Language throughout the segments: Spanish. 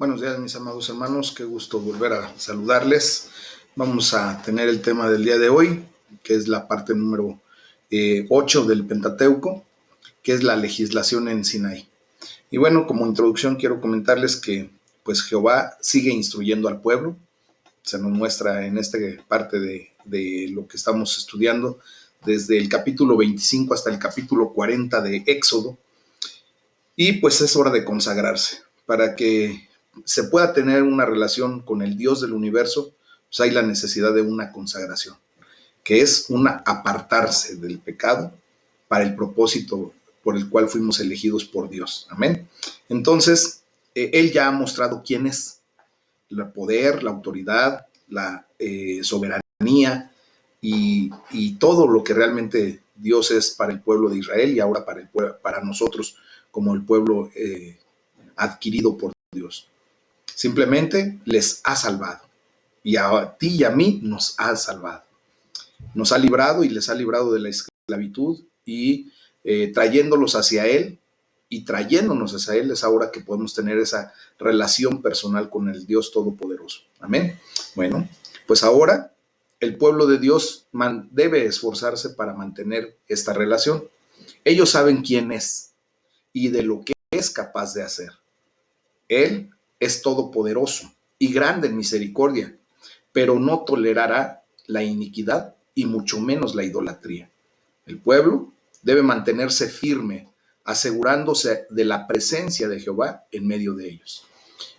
Buenos días, mis amados hermanos, qué gusto volver a saludarles. Vamos a tener el tema del día de hoy, que es la parte número 8 del Pentateuco, que es la legislación en Sinaí. Y bueno, como introducción quiero comentarles que pues Jehová sigue instruyendo al pueblo. Se nos muestra en esta parte de lo que estamos estudiando, desde el capítulo 25 hasta el capítulo 40 de Éxodo. Y pues es hora de consagrarse para que se pueda tener una relación con el Dios del universo. Pues hay la necesidad de una consagración, que es una apartarse del pecado para el propósito por el cual fuimos elegidos por Dios. Amén. Entonces, Él ya ha mostrado quién es, el poder, la autoridad, la soberanía y todo lo que realmente Dios es para el pueblo de Israel y ahora para nosotros como el pueblo adquirido por Dios. Simplemente les ha salvado. Y a ti y a mí nos ha salvado. Nos ha librado y les ha librado de la esclavitud y trayéndolos hacia Él y trayéndonos hacia Él es ahora que podemos tener esa relación personal con el Dios Todopoderoso. Amén. Bueno, pues ahora el pueblo de Dios debe esforzarse para mantener esta relación. Ellos saben quién es y de lo que es capaz de hacer. Él es todopoderoso y grande en misericordia, pero no tolerará la iniquidad y mucho menos la idolatría. El pueblo debe mantenerse firme, asegurándose de la presencia de Jehová en medio de ellos.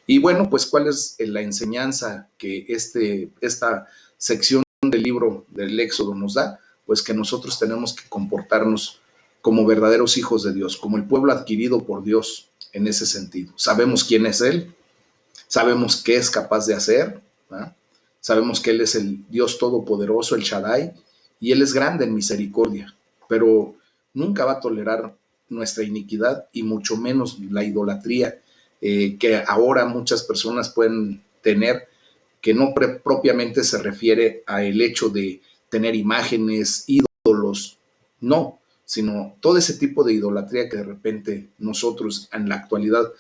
Y bueno, pues ¿cuál es la enseñanza que esta sección del libro del Éxodo nos da? Pues que nosotros tenemos que comportarnos como verdaderos hijos de Dios, como el pueblo adquirido por Dios en ese sentido. Sabemos quién es Él, sabemos qué es capaz de hacer, ¿verdad? Sabemos que Él es el Dios Todopoderoso, el Shaddai, y Él es grande en misericordia, pero nunca va a tolerar nuestra iniquidad y mucho menos la idolatría que ahora muchas personas pueden tener, que no propiamente se refiere a el hecho de tener imágenes, ídolos, no, sino todo ese tipo de idolatría que de repente nosotros en la actualidad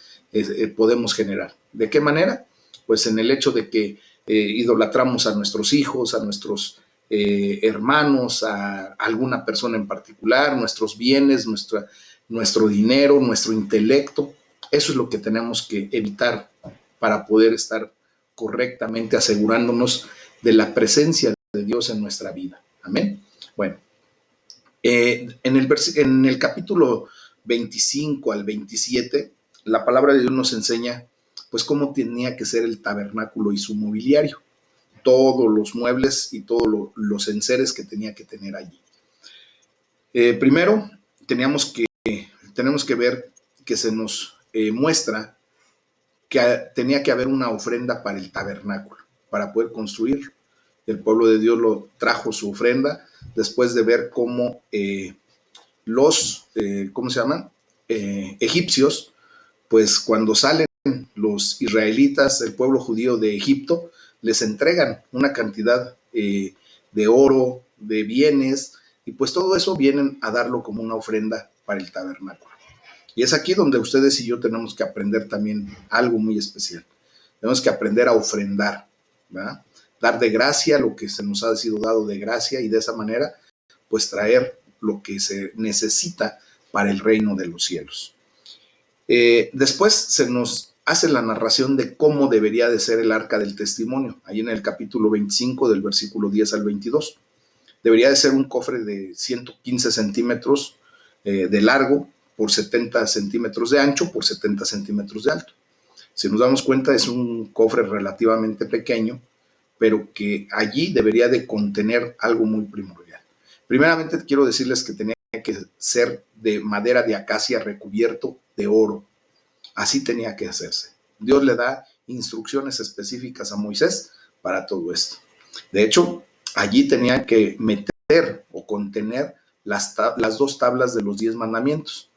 podemos generar. ¿De qué manera? Pues en el hecho de que idolatramos a nuestros hijos, a nuestros hermanos, a alguna persona en particular, nuestros bienes, nuestro dinero, nuestro intelecto. Eso es lo que tenemos que evitar para poder estar correctamente asegurándonos de la presencia de Dios en nuestra vida. Amén. Bueno, en el capítulo 25 al 27, la palabra de Dios nos enseña pues cómo tenía que ser el tabernáculo y su mobiliario, todos los muebles y todos los enseres que tenía que tener allí. Primero, tenemos que ver que se nos muestra que tenía que haber una ofrenda para el tabernáculo, para poder construir. El pueblo de Dios lo trajo su ofrenda después de ver cómo ¿cómo se llaman? Egipcios, pues cuando salen los israelitas, el pueblo judío de Egipto, les entregan una cantidad de oro, de bienes, y pues todo eso vienen a darlo como una ofrenda para el tabernáculo. Y es aquí donde ustedes y yo tenemos que aprender también algo muy especial. Tenemos que aprender a ofrendar, ¿verdad? Dar de gracia lo que se nos ha sido dado de gracia y de esa manera, pues traer lo que se necesita para el reino de los cielos. Después se nos hace la narración de cómo debería de ser el arca del testimonio, ahí en el capítulo 25 del versículo 10 al 22. Debería de ser un cofre de 115 centímetros de largo por 70 centímetros de ancho por 70 centímetros de alto. Si nos damos cuenta, es un cofre relativamente pequeño, pero que allí debería de contener algo muy primordial. Primeramente quiero decirles que tenía que ser de madera de acacia recubierto de oro. Así tenía que hacerse. Dios le da instrucciones específicas a Moisés para todo esto. De hecho, allí tenía que meter o contener las dos tablas de los 10 mandamientos.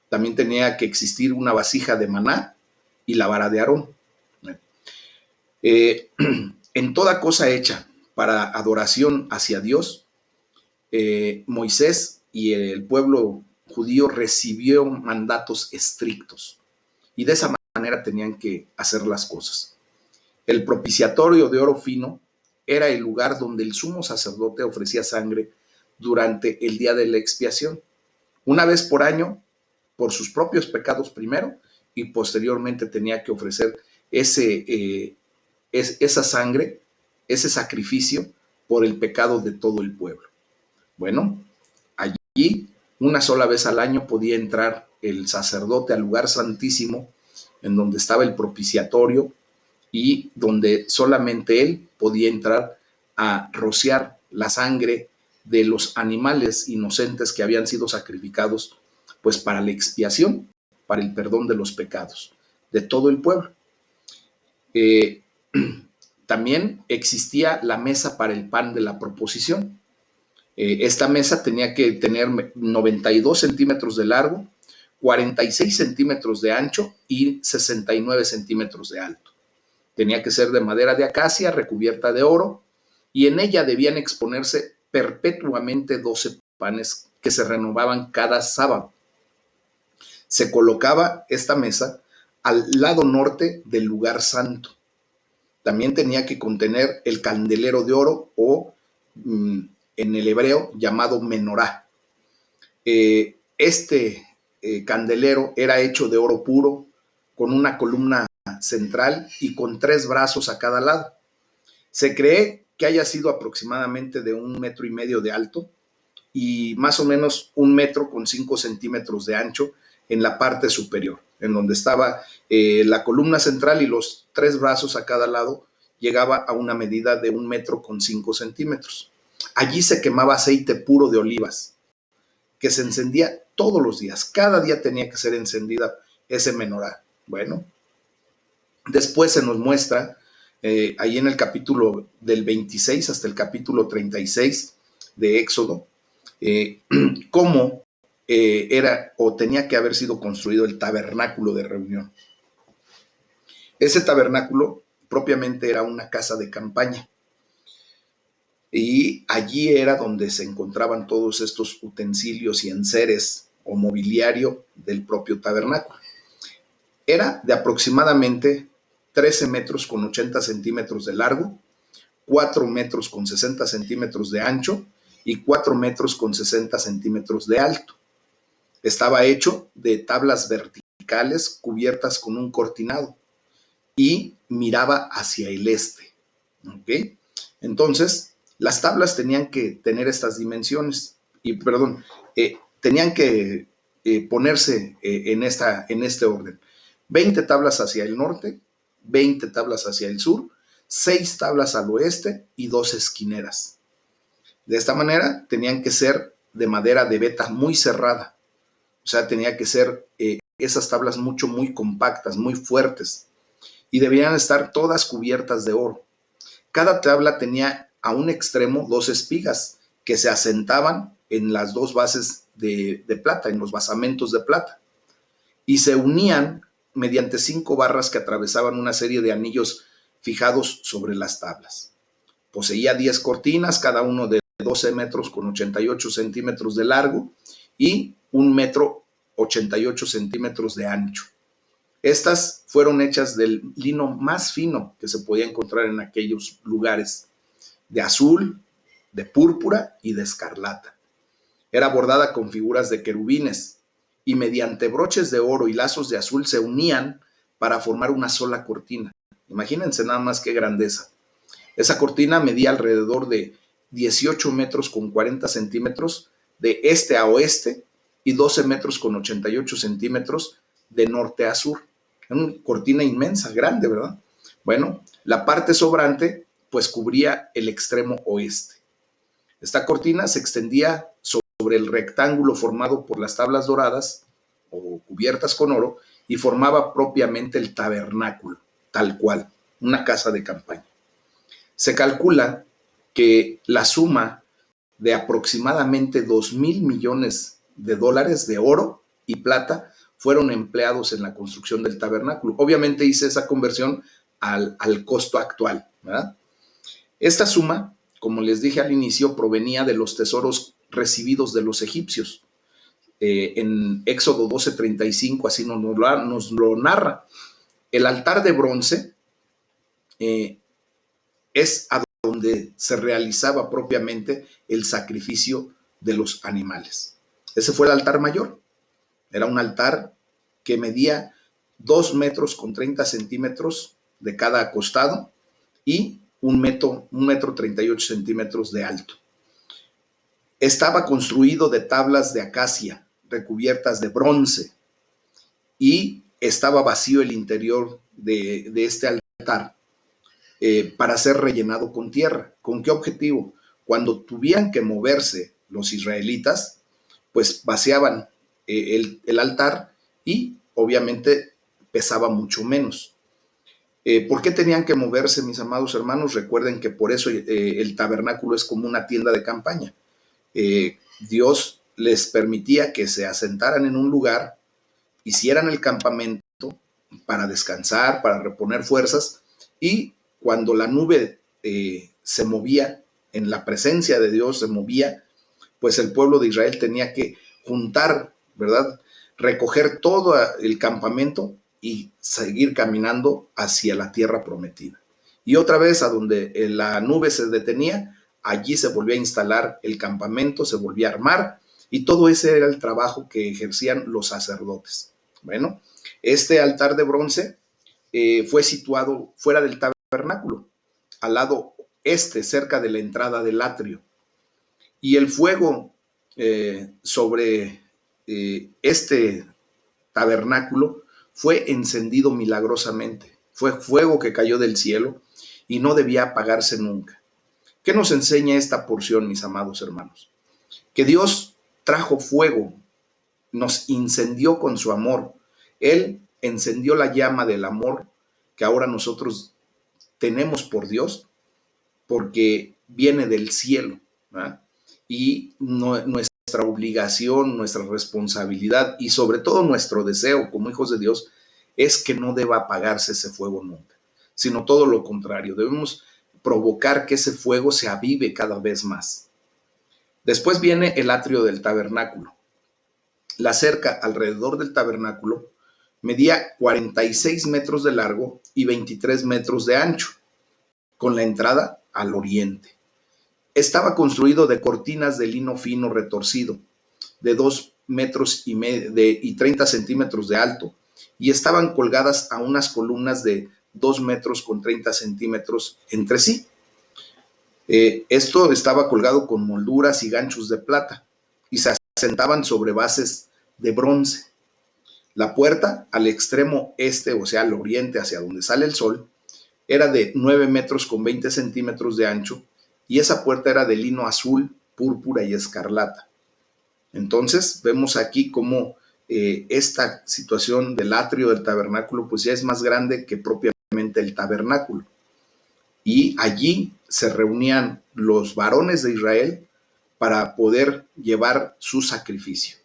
También tenía que existir una vasija de maná y la vara de Aarón. En toda cosa hecha para adoración hacia Dios, Moisés y el pueblo judío recibió mandatos estrictos. Y de esa manera tenían que hacer las cosas. El propiciatorio de oro fino era el lugar donde el sumo sacerdote ofrecía sangre durante el día de la expiación, una vez por año, por sus propios pecados primero, y posteriormente tenía que ofrecer esa sangre, ese sacrificio por el pecado de todo el pueblo. Bueno, allí una sola vez al año podía entrar el sacerdote al lugar santísimo, en donde estaba el propiciatorio y donde solamente él podía entrar a rociar la sangre de los animales inocentes que habían sido sacrificados, pues para la expiación, para el perdón de los pecados de todo el pueblo. También existía la mesa para el pan de la proposición. Esta mesa tenía que tener 92 centímetros de largo, 46 centímetros de ancho y 69 centímetros de alto. Tenía que ser de madera de acacia recubierta de oro, y en ella debían exponerse perpetuamente 12 panes que se renovaban cada sábado. Se colocaba esta mesa al lado norte del lugar santo. También tenía que contener el candelero de oro, o en el hebreo llamado menorá. Este candelero era hecho de oro puro, con una columna central y con 3 brazos a cada lado. Se cree que haya sido aproximadamente de 1,5 metros de alto y más o menos 1 metro con 5 centímetros de ancho en la parte superior, en donde estaba la columna central, y los 3 brazos a cada lado llegaba a una medida de 1 metro con 5 centímetros. Allí se quemaba aceite puro de olivas, que se encendía todos los días. Cada día tenía que ser encendida ese menorá. Bueno, después se nos muestra ahí en el capítulo del 26 hasta el capítulo 36 de Éxodo, cómo era o tenía que haber sido construido el tabernáculo de reunión. Ese tabernáculo propiamente era una casa de campaña, y allí era donde se encontraban todos estos utensilios y enseres o mobiliario del propio tabernáculo. Era de aproximadamente 13 metros con 80 centímetros de largo, 4 metros con 60 centímetros de ancho y 4 metros con 60 centímetros de alto. Estaba hecho de tablas verticales cubiertas con un cortinado y miraba hacia el este. ¿Okay? Entonces, las tablas tenían que tener estas dimensiones y, tenían que ponerse en este orden. 20 tablas hacia el norte, 20 tablas hacia el sur, 6 tablas al oeste y 2 esquineras. De esta manera tenían que ser de madera de veta muy cerrada. O sea, tenía que ser esas tablas muy compactas, muy fuertes, y debían estar todas cubiertas de oro. Cada tabla tenía a un extremo 2 espigas que se asentaban en las 2 bases de plata, en los basamentos de plata, y se unían mediante 5 barras que atravesaban una serie de anillos fijados sobre las tablas. Poseía 10 cortinas, cada uno de 12 metros con 88 centímetros de largo y 1 metro 88 centímetros de ancho. Estas fueron hechas del lino más fino que se podía encontrar en aquellos lugares, de azul, de púrpura y de escarlata. Era bordada con figuras de querubines, y mediante broches de oro y lazos de azul se unían para formar una sola cortina. Imagínense nada más qué grandeza. Esa cortina medía alrededor de 18 metros con 40 centímetros de este a oeste y 12 metros con 88 centímetros de norte a sur. Era una cortina inmensa, grande, ¿verdad? Bueno, la parte sobrante pues cubría el extremo oeste. Esta cortina se extendía sobre el rectángulo formado por las tablas doradas o cubiertas con oro, y formaba propiamente el tabernáculo, tal cual, una casa de campaña. Se calcula que la suma de aproximadamente 2,000 millones de dólares de oro y plata fueron empleados en la construcción del tabernáculo. Obviamente hice esa conversión al costo actual, ¿verdad? Esta suma, como les dije al inicio, provenía de los tesoros recibidos de los egipcios. En Éxodo 12:35 así nos lo narra. El altar de bronce es a donde se realizaba propiamente el sacrificio de los animales. Ese fue el altar mayor. Era un altar que medía 2 metros con 30 centímetros de cada costado y un metro 38 centímetros de alto. Estaba construido de tablas de acacia recubiertas de bronce y estaba vacío el interior de este altar para ser rellenado con tierra. ¿Con qué objetivo? Cuando tuvieran que moverse los israelitas, pues vaciaban el altar y obviamente pesaba mucho menos. ¿Por qué tenían que moverse, mis amados hermanos? Recuerden que por eso el tabernáculo es como una tienda de campaña. Dios les permitía que se asentaran en un lugar, hicieran el campamento para descansar, para reponer fuerzas, y cuando la nube se movía, en la presencia de Dios se movía, pues el pueblo de Israel tenía que juntar, ¿verdad? Recoger todo el campamento y seguir caminando hacia la tierra prometida. Y otra vez a donde la nube se detenía, allí se volvía a instalar el campamento, se volvía a armar, y todo ese era el trabajo que ejercían los sacerdotes. Bueno, este altar de bronce fue situado fuera del tabernáculo, al lado este, cerca de la entrada del atrio. Y el fuego sobre este tabernáculo fue encendido milagrosamente. Fue fuego que cayó del cielo y no debía apagarse nunca. ¿Qué nos enseña esta porción, mis amados hermanos? Que Dios trajo fuego, nos incendió con su amor. Él encendió la llama del amor que ahora nosotros tenemos por Dios, porque viene del cielo, ¿verdad? Y nuestra obligación, nuestra responsabilidad y sobre todo nuestro deseo como hijos de Dios es que no deba apagarse ese fuego nunca, sino todo lo contrario, debemos provocar que ese fuego se avive cada vez más. Después viene el atrio del tabernáculo. La cerca alrededor del tabernáculo medía 46 metros de largo y 23 metros de ancho, con la entrada al oriente. Estaba construido de cortinas de lino fino retorcido, de 2 metros y 30 centímetros de alto, y estaban colgadas a unas columnas de 2 metros con 30 centímetros entre sí. Esto estaba colgado con molduras y ganchos de plata, y se asentaban sobre bases de bronce. La puerta al extremo este, o sea, al oriente, hacia donde sale el sol, era de 9 metros con 20 centímetros de ancho, y esa puerta era de lino azul, púrpura y escarlata. Entonces vemos aquí cómo esta situación del atrio del tabernáculo pues ya es más grande que propiamente el tabernáculo. Y allí se reunían los varones de Israel para poder llevar su sacrificio.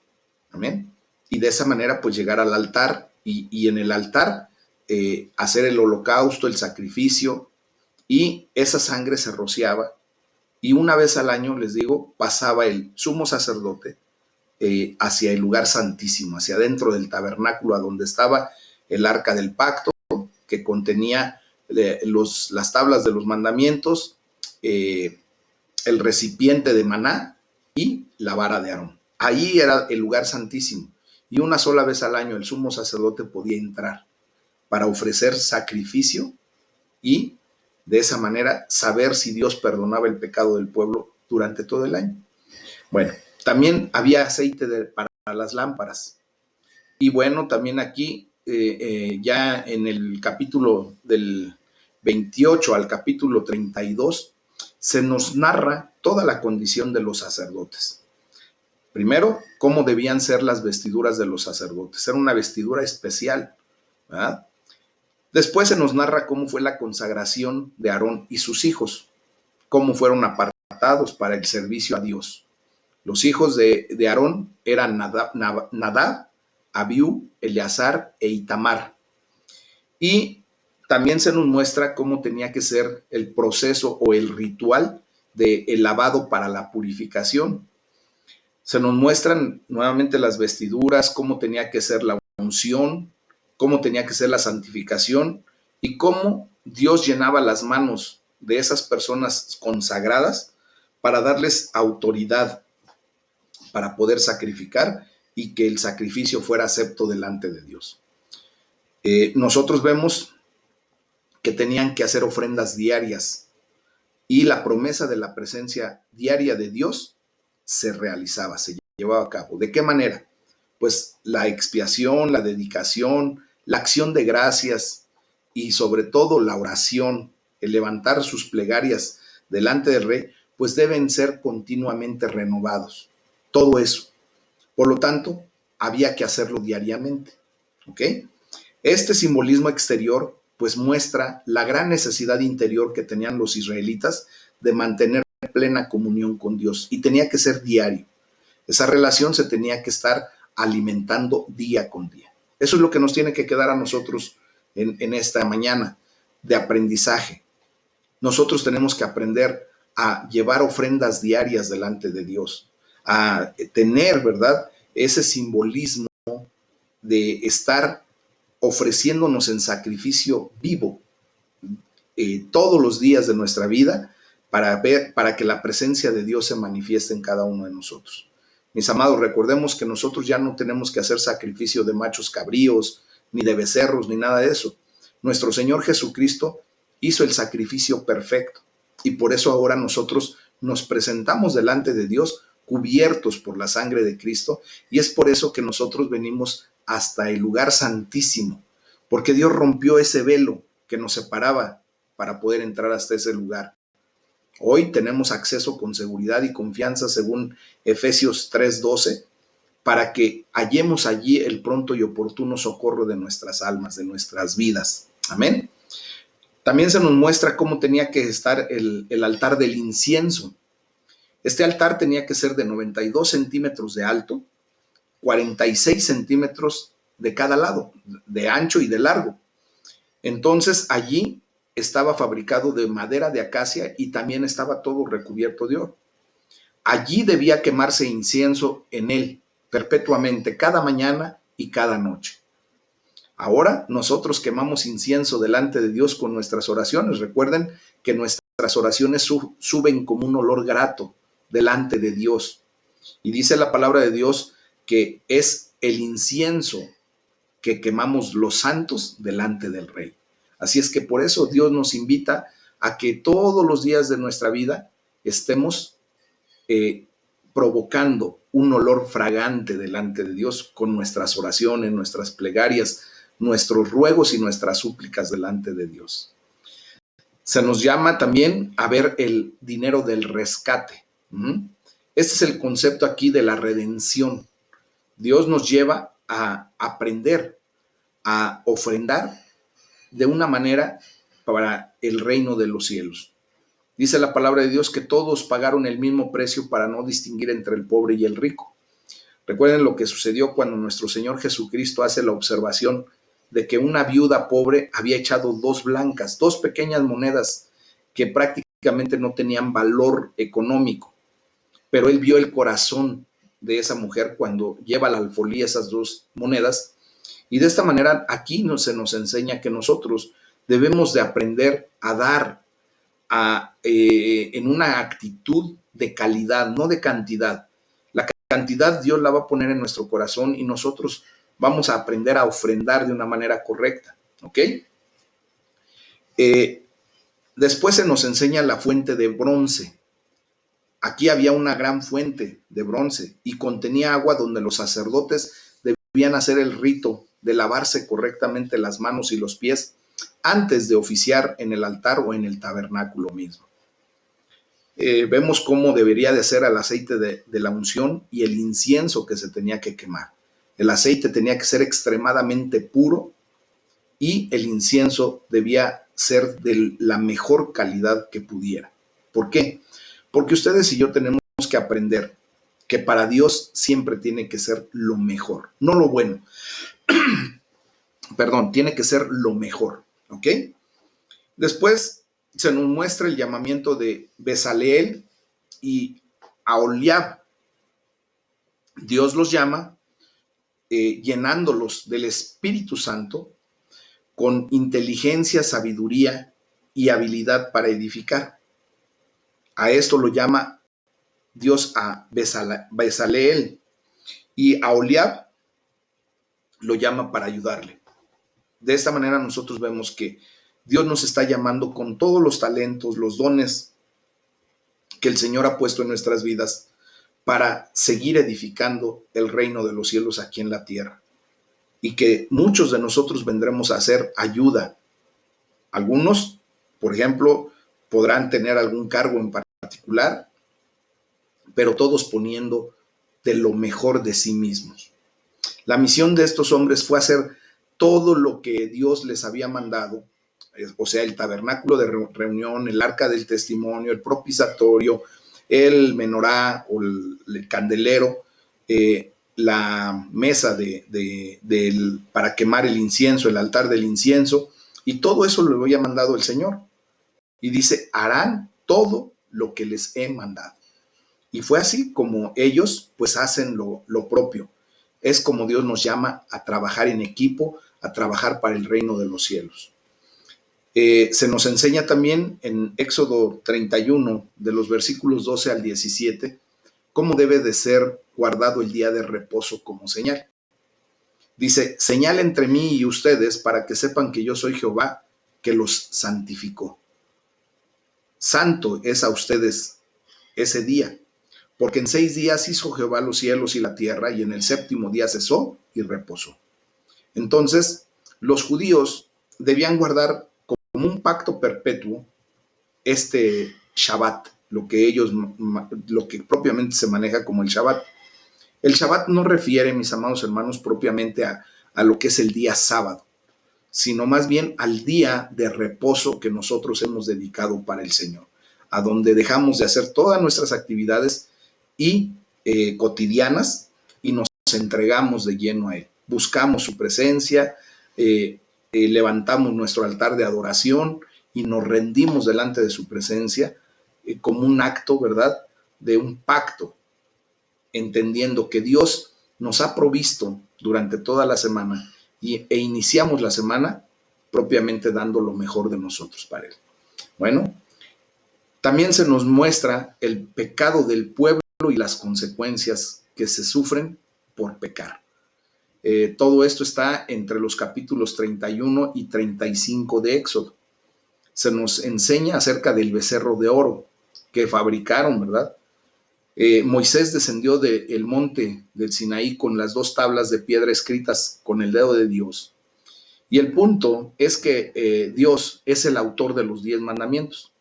Amén. Y de esa manera pues llegar al altar y en el altar hacer el holocausto, el sacrificio, y esa sangre se rociaba, y una vez al año, les digo, pasaba el sumo sacerdote hacia el lugar santísimo, hacia adentro del tabernáculo, a donde estaba el arca del pacto, que contenía las tablas de los mandamientos, el recipiente de maná y la vara de Aarón. Ahí era el lugar santísimo, y una sola vez al año el sumo sacerdote podía entrar para ofrecer sacrificio y de esa manera saber si Dios perdonaba el pecado del pueblo durante todo el año. Bueno, también había aceite para las lámparas. Y bueno, también aquí, ya en el capítulo del 28 al capítulo 32, se nos narra toda la condición de los sacerdotes. Primero, cómo debían ser las vestiduras de los sacerdotes. Era una vestidura especial, ¿verdad? Después se nos narra cómo fue la consagración de Aarón y sus hijos, cómo fueron apartados para el servicio a Dios. Los hijos de Aarón eran Nadab, Abiú, Eleazar e Itamar. Y también se nos muestra cómo tenía que ser el proceso o el ritual del lavado para la purificación. Se nos muestran nuevamente las vestiduras, cómo tenía que ser la unción, cómo tenía que ser la santificación y cómo Dios llenaba las manos de esas personas consagradas para darles autoridad para poder sacrificar y que el sacrificio fuera acepto delante de Dios. Nosotros vemos que tenían que hacer ofrendas diarias y la promesa de la presencia diaria de Dios se realizaba, se llevaba a cabo. ¿De qué manera? Pues la expiación, la dedicación, la acción de gracias y sobre todo la oración, el levantar sus plegarias delante del Rey, pues deben ser continuamente renovados. Todo eso. Por lo tanto, había que hacerlo diariamente. ¿Ok? Este simbolismo exterior pues muestra la gran necesidad interior que tenían los israelitas de mantener plena comunión con Dios y tenía que ser diario. Esa relación se tenía que estar alimentando día con día. Eso es lo que nos tiene que quedar a nosotros en esta mañana de aprendizaje. Nosotros tenemos que aprender a llevar ofrendas diarias delante de Dios, a tener, ¿verdad?, ese simbolismo de estar ofreciéndonos en sacrificio vivo todos los días de nuestra vida para que la presencia de Dios se manifieste en cada uno de nosotros. Mis amados, recordemos que nosotros ya no tenemos que hacer sacrificio de machos cabríos, ni de becerros, ni nada de eso. Nuestro Señor Jesucristo hizo el sacrificio perfecto y por eso ahora nosotros nos presentamos delante de Dios cubiertos por la sangre de Cristo y es por eso que nosotros venimos hasta el lugar santísimo, porque Dios rompió ese velo que nos separaba para poder entrar hasta ese lugar. Hoy tenemos acceso con seguridad y confianza según Efesios 3:12 para que hallemos allí el pronto y oportuno socorro de nuestras almas, de nuestras vidas. Amén. También se nos muestra cómo tenía que estar el altar del incienso. Este altar tenía que ser de 92 centímetros de alto, 46 centímetros de cada lado, de ancho y de largo. Entonces allí estaba fabricado de madera de acacia y también estaba todo recubierto de oro. Allí debía quemarse incienso en él perpetuamente, cada mañana y cada noche. Ahora nosotros quemamos incienso delante de Dios con nuestras oraciones. Recuerden que nuestras oraciones suben como un olor grato delante de Dios. Y dice la palabra de Dios que es el incienso que quemamos los santos delante del Rey. Así es que por eso Dios nos invita a que todos los días de nuestra vida estemos provocando un olor fragante delante de Dios con nuestras oraciones, nuestras plegarias, nuestros ruegos y nuestras súplicas delante de Dios. Se nos llama también a ver el dinero del rescate. Este es el concepto aquí de la redención. Dios nos lleva a aprender a ofrendar de una manera para el reino de los cielos. Dice la palabra de Dios que todos pagaron el mismo precio para no distinguir entre el pobre y el rico. Recuerden lo que sucedió cuando nuestro Señor Jesucristo hace la observación de que una viuda pobre había echado dos blancas, dos pequeñas monedas que prácticamente no tenían valor económico, pero él vio el corazón de esa mujer cuando lleva al alfolí esas dos monedas. Y de esta manera aquí se nos enseña que nosotros debemos de aprender a dar en una actitud de calidad, no de cantidad. La cantidad Dios la va a poner en nuestro corazón y nosotros vamos a aprender a ofrendar de una manera correcta. ¿Ok? Después se nos enseña la fuente de bronce. Aquí había una gran fuente de bronce y contenía agua donde los sacerdotes debían hacer el rito de lavarse correctamente las manos y los pies antes de oficiar en el altar o en el tabernáculo mismo. Vemos cómo debería de ser el aceite de la unción y el incienso que se tenía que quemar. El aceite tenía que ser extremadamente puro y el incienso debía ser de la mejor calidad que pudiera. ¿Por qué? Porque ustedes y yo tenemos que aprender que para Dios siempre tiene que ser lo mejor, no lo bueno. Perdón, tiene que ser lo mejor, ¿ok? Después se nos muestra el llamamiento de Bezaleel y Aholiab. Dios los llama llenándolos del Espíritu Santo con inteligencia, sabiduría y habilidad para edificar. A esto lo llama Dios a Bezaleel, y a Oliab lo llama para ayudarle. De esta manera nosotros vemos que Dios nos está llamando con todos los talentos, los dones que el Señor ha puesto en nuestras vidas para seguir edificando el reino de los cielos aquí en la tierra. Y que muchos de nosotros vendremos a hacer ayuda. Algunos, por ejemplo, podrán tener algún cargo en particular, pero todos poniendo de lo mejor de sí mismos. La misión de estos hombres fue hacer todo lo que Dios les había mandado, o sea, el tabernáculo de reunión, el arca del testimonio, el propiciatorio, el menorá o el candelero, la mesa para quemar el incienso, el altar del incienso, y todo eso lo había mandado el Señor. Y dice, harán todo lo que les he mandado. Y fue así como ellos pues hacen lo propio. Es como Dios nos llama a trabajar en equipo, a trabajar para el reino de los cielos. Se nos enseña también en Éxodo 31, de los versículos 12 al 17, cómo debe de ser guardado el día de reposo como señal. Dice, señal entre mí y ustedes para que sepan que yo soy Jehová, que los santificó. Santo es a ustedes ese día, porque en 6 días hizo Jehová los cielos y la tierra, y en el 7º día cesó y reposó. Entonces, los judíos debían guardar como un pacto perpetuo este Shabbat, lo que propiamente se maneja como el Shabbat. El Shabbat no refiere, mis amados hermanos, propiamente a lo que es el día sábado, sino más bien al día de reposo que nosotros hemos dedicado para el Señor, a donde dejamos de hacer todas nuestras actividades y cotidianas y nos entregamos de lleno a Él. Buscamos su presencia, levantamos nuestro altar de adoración y nos rendimos delante de su presencia como un acto, ¿verdad?, de un pacto, entendiendo que Dios nos ha provisto durante toda la semana e iniciamos la semana propiamente dando lo mejor de nosotros para Él. Bueno, también se nos muestra el pecado del pueblo y las consecuencias que se sufren por pecar. Todo esto está entre los capítulos 31 y 35 de Éxodo. Se nos enseña acerca del becerro de oro que fabricaron, ¿verdad? Moisés descendió del monte del Sinaí con las 2 tablas de piedra escritas con el dedo de Dios. Y el punto es que Dios es el autor de los 10 mandamientos,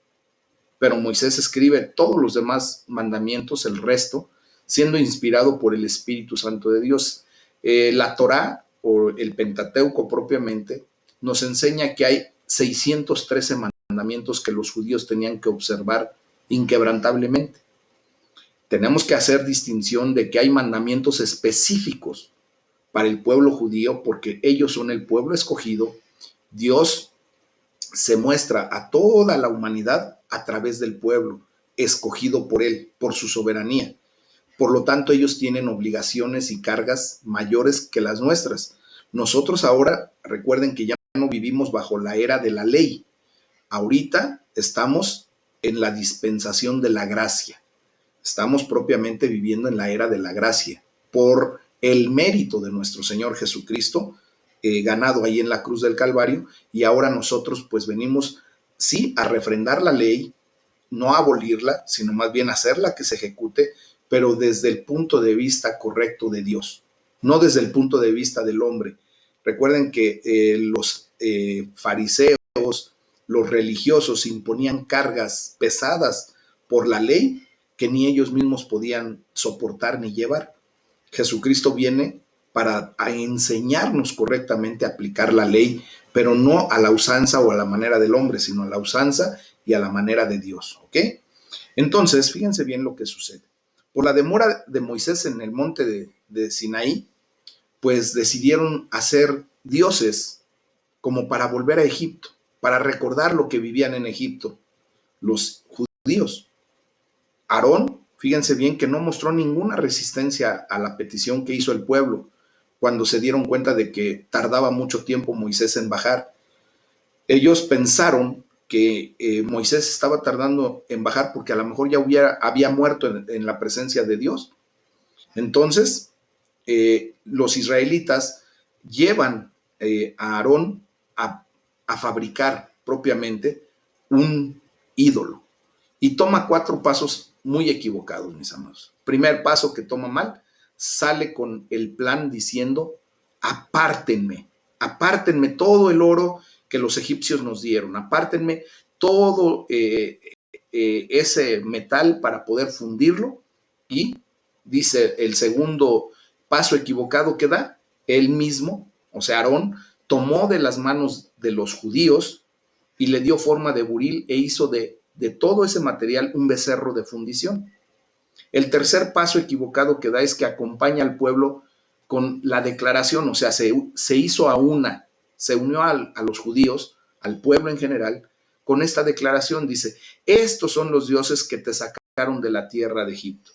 pero Moisés escribe todos los demás mandamientos, el resto, siendo inspirado por el Espíritu Santo de Dios. La Torá, o el Pentateuco propiamente, nos enseña que hay 613 mandamientos que los judíos tenían que observar inquebrantablemente. Tenemos que hacer distinción de que hay mandamientos específicos para el pueblo judío porque ellos son el pueblo escogido. Dios se muestra a toda la humanidad a través del pueblo escogido por Él, por su soberanía. Por lo tanto, ellos tienen obligaciones y cargas mayores que las nuestras. Nosotros ahora, recuerden que ya no vivimos bajo la era de la ley. Ahorita estamos en la dispensación de la gracia. Estamos propiamente viviendo en la era de la gracia por el mérito de nuestro Señor Jesucristo, ganado ahí en la cruz del Calvario, y ahora nosotros pues venimos, sí, a refrendar la ley, no a abolirla, sino más bien a hacerla que se ejecute, pero desde el punto de vista correcto de Dios, no desde el punto de vista del hombre. Recuerden que los fariseos, los religiosos imponían cargas pesadas por la ley que ni ellos mismos podían soportar ni llevar. Jesucristo viene para enseñarnos correctamente a aplicar la ley, pero no a la usanza o a la manera del hombre, sino a la usanza y a la manera de Dios, ¿ok? Entonces, fíjense bien lo que sucede. Por la demora de Moisés en el monte de Sinaí, pues decidieron hacer dioses como para volver a Egipto, para recordar lo que vivían en Egipto los judíos. Aarón, fíjense bien que no mostró ninguna resistencia a la petición que hizo el pueblo, cuando se dieron cuenta de que tardaba mucho tiempo Moisés en bajar. Ellos pensaron que Moisés estaba tardando en bajar porque a lo mejor ya había muerto en la presencia de Dios. Entonces, los israelitas llevan a Aarón a fabricar propiamente un ídolo. Y toma 4 pasos muy equivocados, mis amados. Primer paso que toma mal, sale con el plan diciendo, apártenme todo el oro que los egipcios nos dieron, apártenme todo ese metal para poder fundirlo. Y dice el segundo paso equivocado que da, él mismo, o sea, Aarón, tomó de las manos de los judíos y le dio forma de buril e hizo de todo ese material un becerro de fundición. El tercer paso equivocado que da es que acompaña al pueblo con la declaración, o sea, se hizo a una, se unió a los judíos, al pueblo en general, con esta declaración, dice, estos son los dioses que te sacaron de la tierra de Egipto.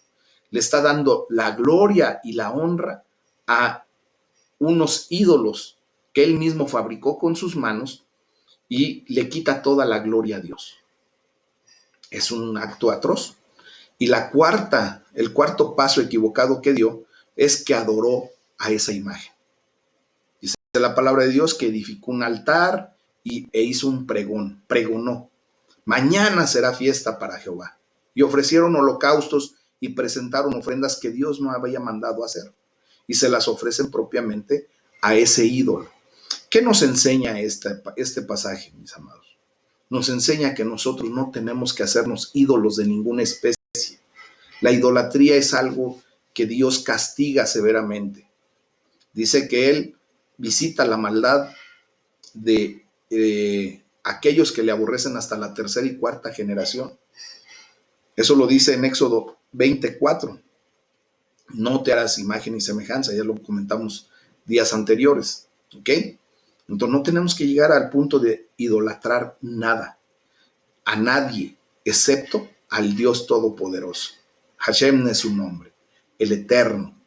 Le está dando la gloria y la honra a unos ídolos que él mismo fabricó con sus manos y le quita toda la gloria a Dios. Es un acto atroz. Y el cuarto paso equivocado que dio es que adoró a esa imagen. Dice la palabra de Dios que edificó un altar e hizo un pregón, pregonó. Mañana será fiesta para Jehová. Y ofrecieron holocaustos y presentaron ofrendas que Dios no había mandado hacer. Y se las ofrecen propiamente a ese ídolo. ¿Qué nos enseña este pasaje, mis amados? Nos enseña que nosotros no tenemos que hacernos ídolos de ninguna especie. La idolatría es algo que Dios castiga severamente. Dice que Él visita la maldad de aquellos que le aborrecen hasta la tercera y cuarta generación. Eso lo dice en Éxodo 24. No te harás imagen y semejanza, ya lo comentamos días anteriores. ¿Ok? Entonces no tenemos que llegar al punto de idolatrar nada, a nadie, excepto al Dios Todopoderoso. Hashem es su nombre, el Eterno.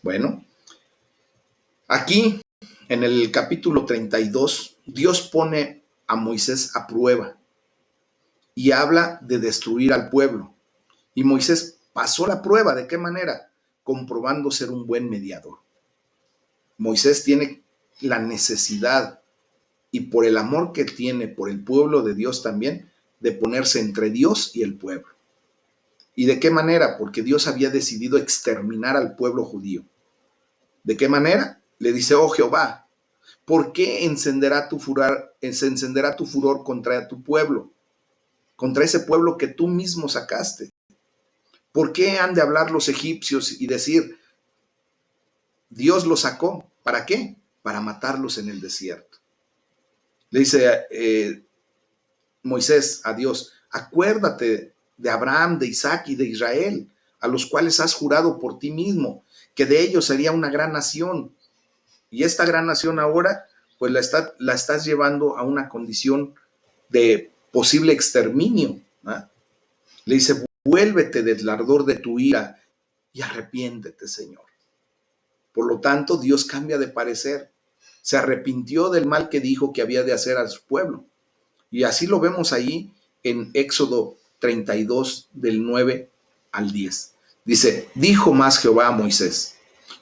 Bueno, aquí en el capítulo 32, Dios pone a Moisés a prueba y habla de destruir al pueblo. Y Moisés pasó la prueba. ¿De qué manera? Comprobando ser un buen mediador. Moisés tiene la necesidad y por el amor que tiene por el pueblo de Dios también, de ponerse entre Dios y el pueblo. ¿Y de qué manera? Porque Dios había decidido exterminar al pueblo judío. ¿De qué manera? Le dice, oh Jehová, ¿por qué se encenderá tu furor contra tu pueblo? Contra ese pueblo que tú mismo sacaste. ¿Por qué han de hablar los egipcios y decir, Dios los sacó? ¿Para qué? Para matarlos en el desierto. Le dice Moisés a Dios, acuérdate de Abraham, de Isaac y de Israel, a los cuales has jurado por ti mismo, que de ellos sería una gran nación. Y esta gran nación ahora, pues la estás llevando a una condición de posible exterminio. ¿Ah? Le dice, vuélvete del ardor de tu ira y arrepiéntete, Señor. Por lo tanto, Dios cambia de parecer. Se arrepintió del mal que dijo que había de hacer a su pueblo. Y así lo vemos ahí en Éxodo 32, del 9 al 10. Dice, dijo más Jehová a Moisés,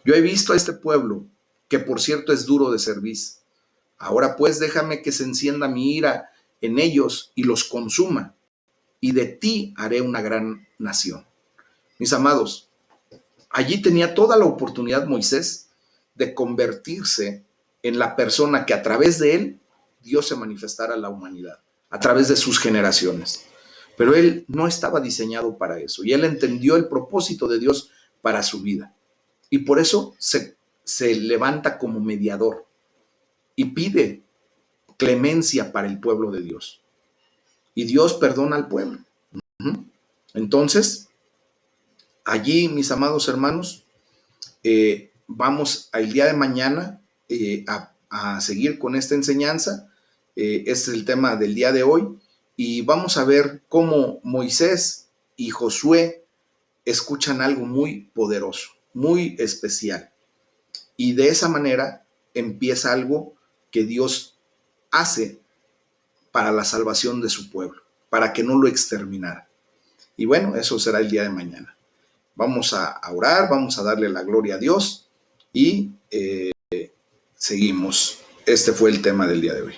yo he visto a este pueblo, que por cierto es duro de cerviz. Ahora pues déjame que se encienda mi ira en ellos y los consuma, y de ti haré una gran nación. Mis amados, allí tenía toda la oportunidad Moisés de convertirse en la persona que a través de él Dios se manifestara a la humanidad, a través de sus generaciones. Pero él no estaba diseñado para eso y él entendió el propósito de Dios para su vida. Y por eso se levanta como mediador y pide clemencia para el pueblo de Dios. Y Dios perdona al pueblo. Entonces, allí, mis amados hermanos, vamos el día de mañana a seguir con esta enseñanza. Este es el tema del día de hoy. Y vamos a ver cómo Moisés y Josué escuchan algo muy poderoso, muy especial. Y de esa manera empieza algo que Dios hace para la salvación de su pueblo, para que no lo exterminara. Y bueno, eso será el día de mañana. Vamos a orar, vamos a darle la gloria a Dios y seguimos. Este fue el tema del día de hoy.